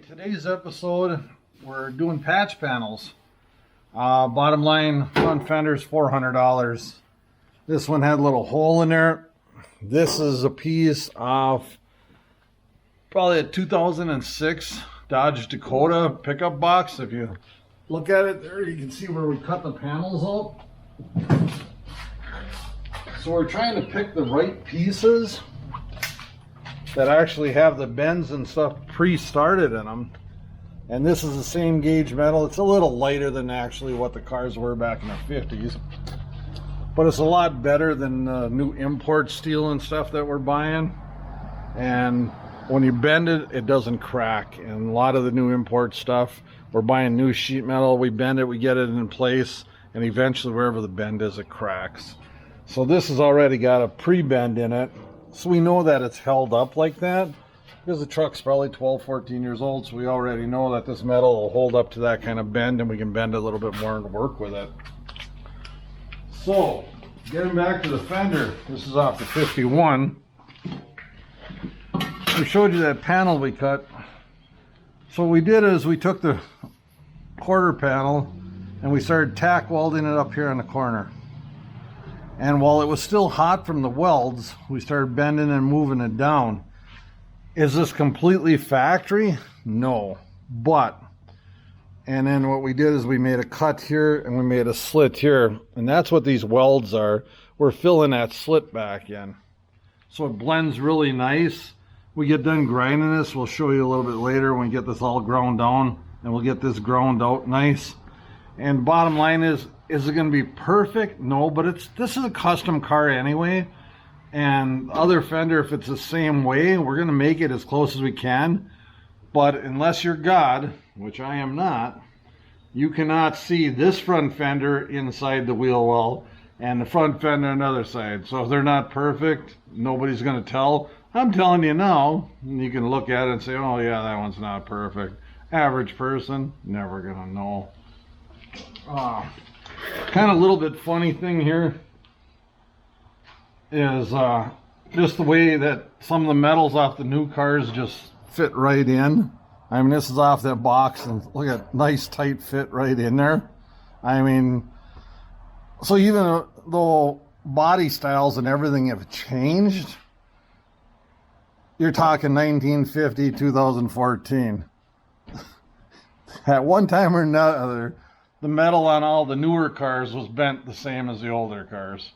Today's episode, we're doing patch panels. Bottom line, front fender's $400. This one had a little hole in there. This is a piece of probably a 2006 Dodge Dakota pickup box. If you look at it there, you can see where we cut the panels out. So we're trying to pick the right pieces that actually have the bends and stuff pre-started in them. And this is the same gauge metal. It's a little lighter than actually what the cars were back in the 50s. But it's a lot better than the new import steel and stuff that we're buying. And when you bend it, it doesn't crack. And a lot of the new import stuff, we're buying new sheet metal. We bend it, we get it in place, and eventually wherever the bend is, it cracks. So this has already got a pre-bend in it. So we know that it's held up like that because the truck's probably 12, 14 years old. So we already know that this metal will hold up to that kind of bend, and we can bend a little bit more and work with it. So getting back to the fender, this is off the 51. We showed you that panel we cut. So what we did is we took the quarter panel and we started tack welding it up here in the corner. And while it was still hot from the welds, we started bending and moving it down. Is this completely factory? No. But, and then what we did is we made a cut here and we made a slit here. And that's what these welds are. We're filling that slit back in. So it blends really nice. We get done grinding this. We'll show you a little bit later when we get this all ground down. And we'll get this ground out nice. And bottom line is it going to be perfect? No, but this is a custom car anyway. And other fender, if it's the same way, we're going to make it as close as we can. But unless you're God, which I am not, you cannot see this front fender inside the wheel well and the front fender on the other side. So if they're not perfect, nobody's going to tell. I'm telling you now, and you can look at it and say, oh yeah, that one's not perfect. Average person, never going to know. Kind of a little bit funny thing here is just the way that some of the metals off the new cars just fit right in. I mean, this is off that box and look at nice tight fit right in there. I mean, so even though body styles and everything have changed, you're talking 1950, 2014. At one time or another, the metal on all the newer cars was bent the same as the older cars.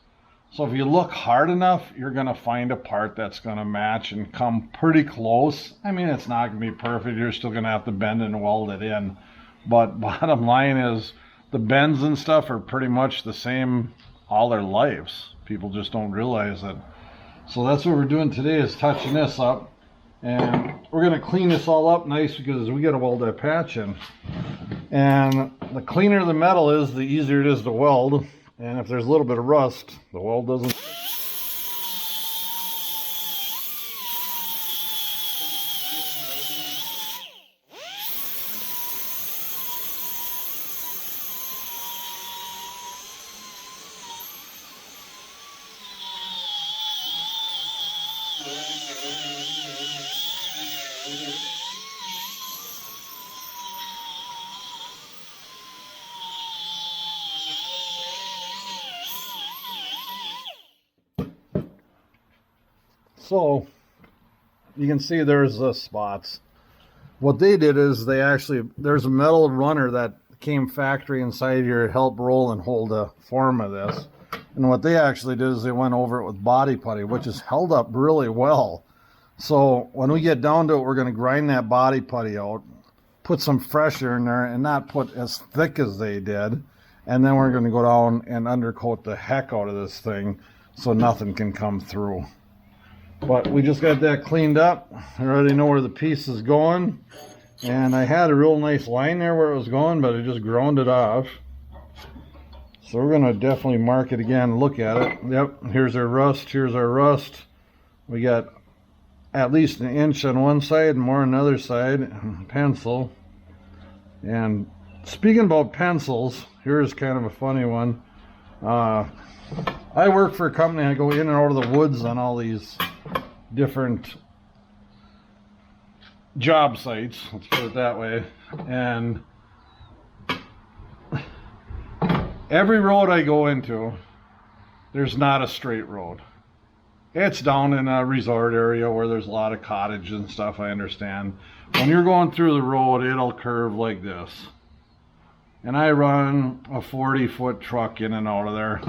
So if you look hard enough, you're going to find a part that's going to match and come pretty close. I mean, it's not going to be perfect. You're still going to have to bend and weld it in. But bottom line is the bends and stuff are pretty much the same all their lives. People just don't realize it. So that's what we're doing today, is touching this up. And we're going to clean this all up nice because we got to weld that patch in. And the cleaner the metal is, the easier it is to weld. And if there's a little bit of rust, the weld doesn't. So you can see there's spots. What they did is there's a metal runner that came factory inside here to help roll and hold the form of this. And what they actually did is they went over it with body putty, which is held up really well. So when we get down to it, we're going to grind that body putty out, put some fresher in there, and not put as thick as they did. And then we're going to go down and undercoat the heck out of this thing so nothing can come through. But we just got that cleaned up. I already know where the piece is going. And I had a real nice line there where it was going, but I just ground it off. So we're going to definitely mark it again and look at it. Yep, here's our rust, here's our rust. We got at least 1 inch on one side and more on the other side. Pencil. And speaking about pencils, here's kind of a funny one. I work for a company. I go in and out of the woods on all these different job sites, let's put it that way, and every road I go into, there's not a straight road. It's down in a resort area where there's a lot of cottages and stuff, I understand. When you're going through the road, it'll curve like this. And I run a 40-foot truck in and out of there.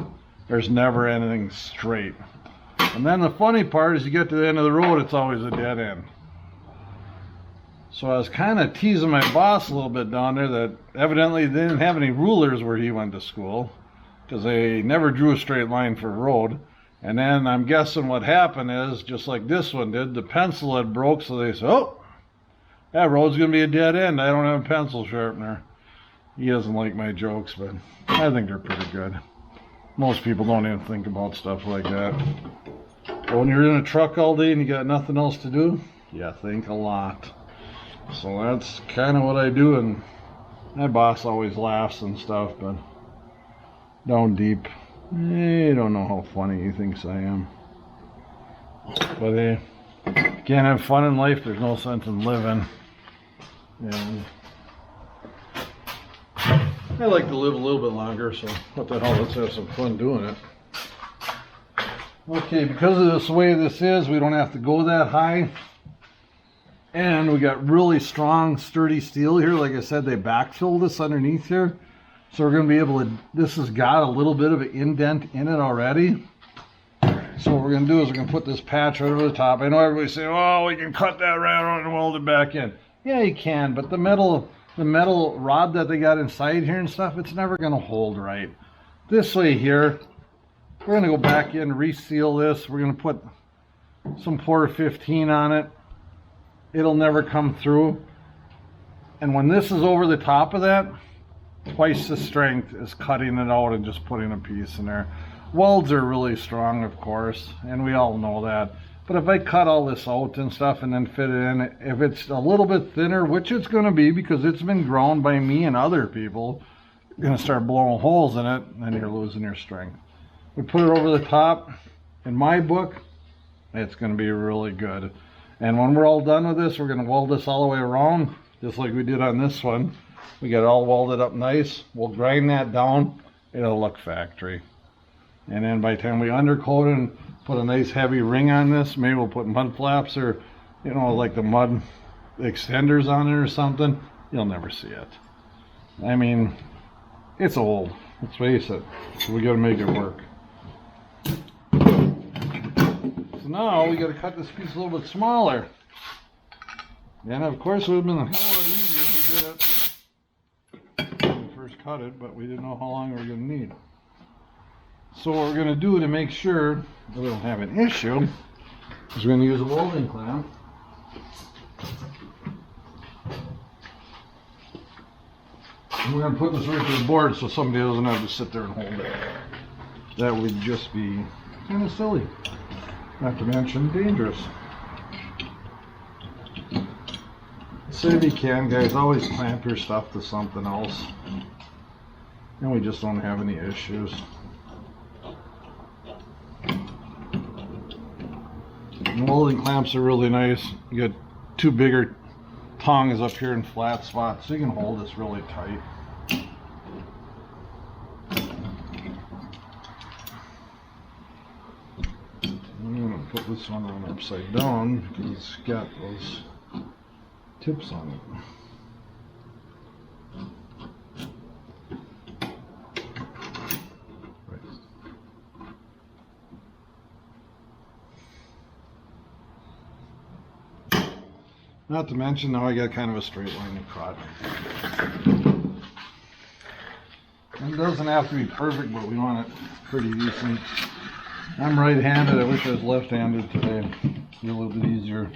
There's never anything straight. And then the funny part is you get to the end of the road, it's always a dead end. So I was kind of teasing my boss a little bit down there that evidently they didn't have any rulers where he went to school, because they never drew a straight line for a road. And then I'm guessing what happened is, just like this one did, the pencil had broke, so they said, oh, that road's going to be a dead end. I don't have a pencil sharpener. He doesn't like my jokes, but I think they're pretty good. Most people don't even think about stuff like that. But when you're in a truck all day and you got nothing else to do, you think a lot. So that's kind of what I do, and my boss always laughs and stuff, but down deep, you don't know how funny he thinks I am. But hey, can't have fun in life, there's no sense in living. And I like to live a little bit longer, so what the hell, let's have some fun doing it. Okay, because of this way this is, we don't have to go that high. And we got really strong, sturdy steel here. Like I said, they backfilled this underneath here. So we're going to be able to, this has got a little bit of an indent in it already. So what we're going to do is we're going to put this patch right over the top. I know everybody's saying, oh, we can cut that right out and weld it back in. Yeah, you can, but the metal rod that they got inside here and stuff, it's never going to hold right. This way here, we're going to go back in, reseal this. We're going to put some Porter 15 on it. It'll never come through. And when this is over the top of that, twice the strength is cutting it out and just putting a piece in there. Welds are really strong, of course, and we all know that. But if I cut all this out and stuff and then fit it in, if it's a little bit thinner, which it's going to be because it's been ground by me and other people, you're going to start blowing holes in it, and then you're losing your strength. We put it over the top. In my book, it's going to be really good. And when we're all done with this, we're going to weld this all the way around, just like we did on this one. We got it all welded up nice. We'll grind that down. It'll look factory. And then by the time we undercoat it and put a nice heavy ring on this, maybe we'll put mud flaps or, you know, like the mud extenders on it or something, you'll never see it. I mean, it's old. Let's face it. So we got to make it work. Now we got to cut this piece a little bit smaller. And of course it would have been a hell of a lot easier if we did it when we first cut it, but we didn't know how long we were going to need. So what we're going to do to make sure that we don't have an issue is we're going to use a welding clamp. And we're going to put this right to the board so somebody doesn't have to sit there and hold it. That would just be kind of silly. Not to mention dangerous. So if you can, guys, always clamp your stuff to something else. And we just don't have any issues. And welding clamps are really nice. You got two bigger tongs up here in flat spots, so you can hold this really tight. Put this one on upside down because it's got those tips on it. Right. Not to mention now I got kind of a straight line to cut. It doesn't have to be perfect, but we want it pretty decent. I'm right-handed. I wish I was left-handed today. It'd be a little bit easier.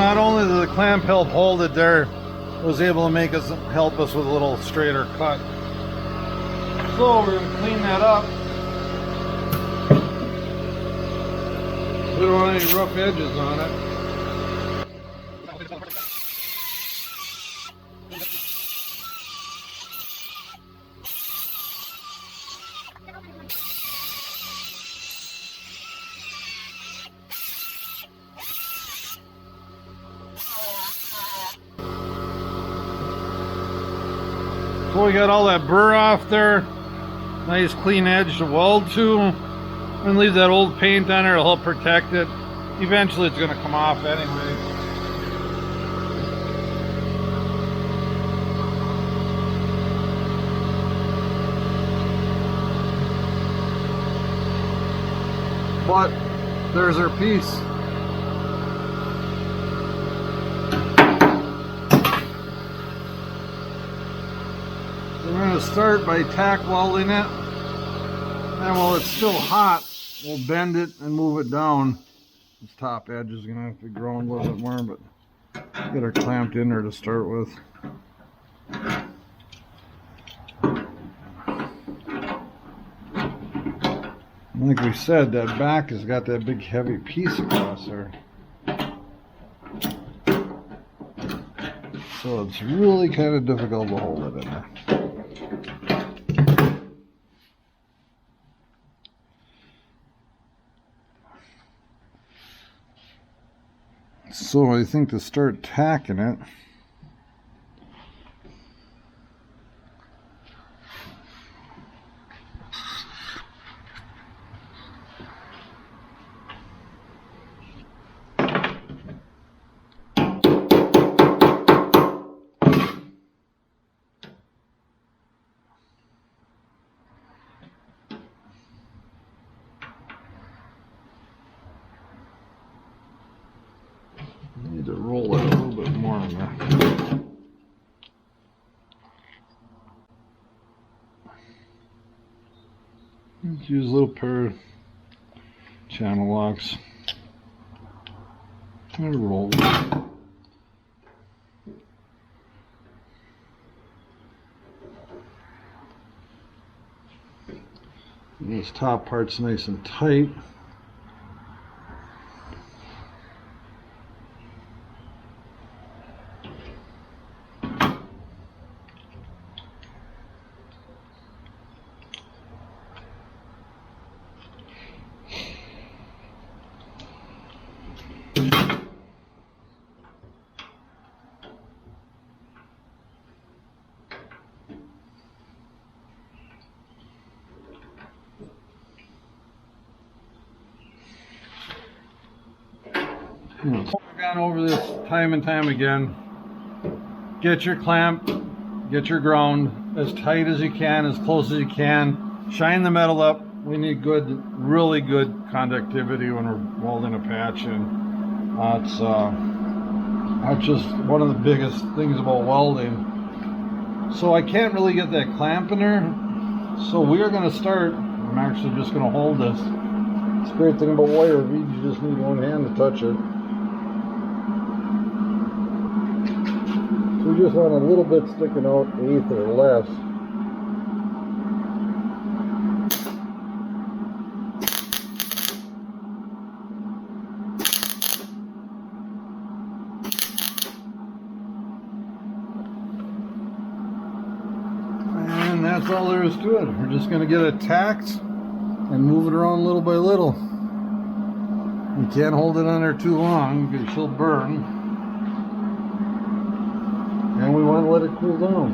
not only did the clamp help hold it there, it was able to help us with a little straighter cut. So we're going to clean that up. We don't want any rough edges on it. So we got all that burr off there. Nice clean edge to weld to. And leave that old paint on there to help protect it. Eventually it's going to come off anyway. But there's our piece. We're going to start by tack welding it, and while it's still hot, we'll bend it and move it down. This top edge is going to have to grow a little bit more, but get her clamped in there to start with. Like we said, that back has got that big heavy piece across there. So it's really kind of difficult to hold it in there. So I think to start tacking it, I need to roll it a little bit more in there. Let's use a little pair of channel locks. And roll it. And this top part's nice and tight. We've gone over this time and time again. Get your clamp, get your ground as tight as you can, as close as you can. Shine the metal up. We need good, really good conductivity when we're welding a patch in. That's just one of the biggest things about welding. So I can't really get that clamp in there. So we are going to start. I'm actually just going to hold this. It's a great thing about wire beads, you just need one hand to touch it. We just want a little bit sticking out, eighth or less. And that's all there is to it. We're just going to get it tacked and move it around little by little. You can't hold it on there too long because she'll burn. And we want to let it cool down.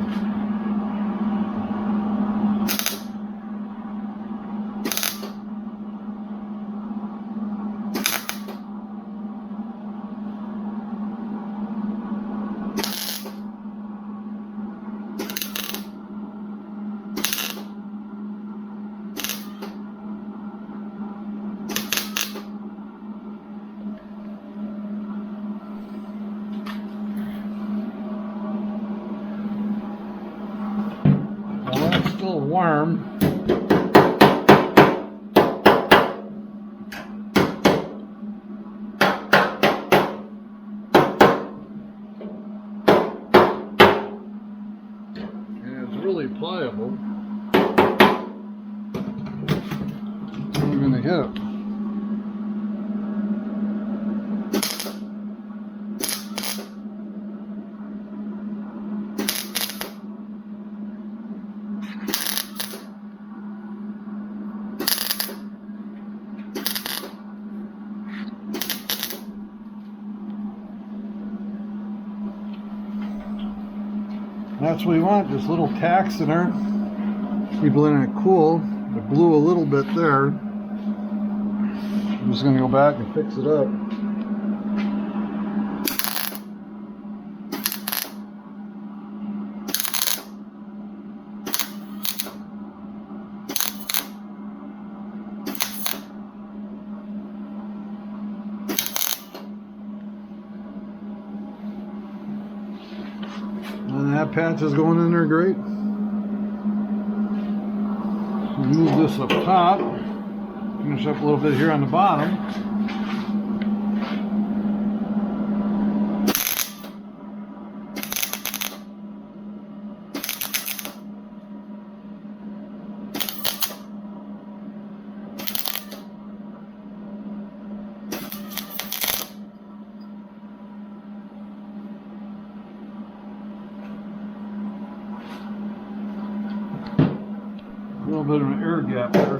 Still warm. really pliable. We're going to hit it. That's what we want, just little tacks in there. Keep letting it cool. It blew a little bit there. I'm just going to go back and fix it up. And that patch is going in there great. Move this up top. Finish up a little bit here on the bottom. A little bit of an air gap there.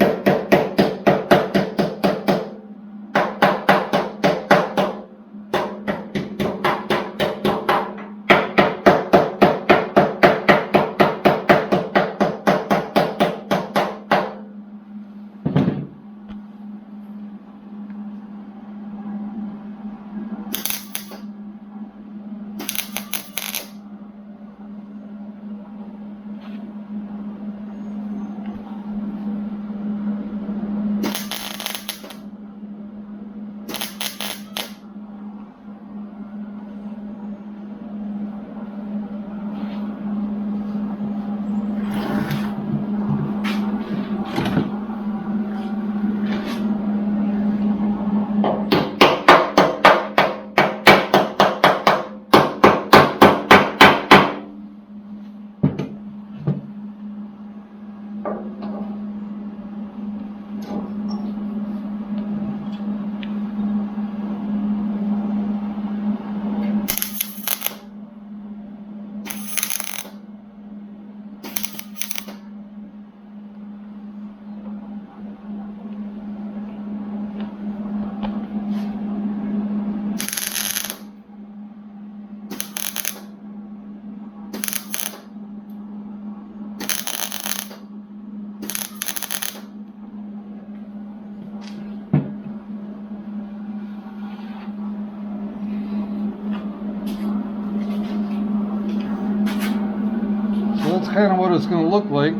That's kind of what it's going to look like.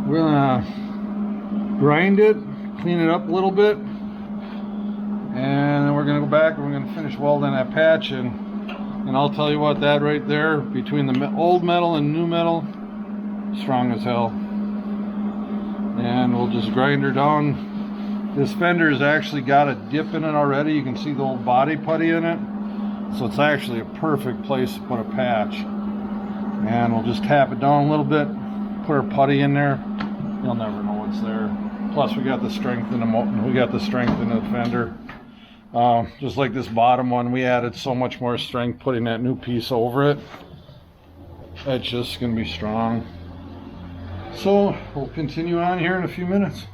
We're going to grind it, clean it up a little bit, and then we're going to go back and we're going to finish welding that patch. And I'll tell you what, that right there, between the old metal and new metal, strong as hell. And we'll just grind her down. This fender's actually got a dip in it already. You can see the old body putty in it. So it's actually a perfect place to put a patch. And we'll just tap it down a little bit, put our putty in there. You'll never know what's there. Plus we got the strength in the fender. Just like this bottom one, we added so much more strength putting that new piece over it. It's just going to be strong. So we'll continue on here in a few minutes.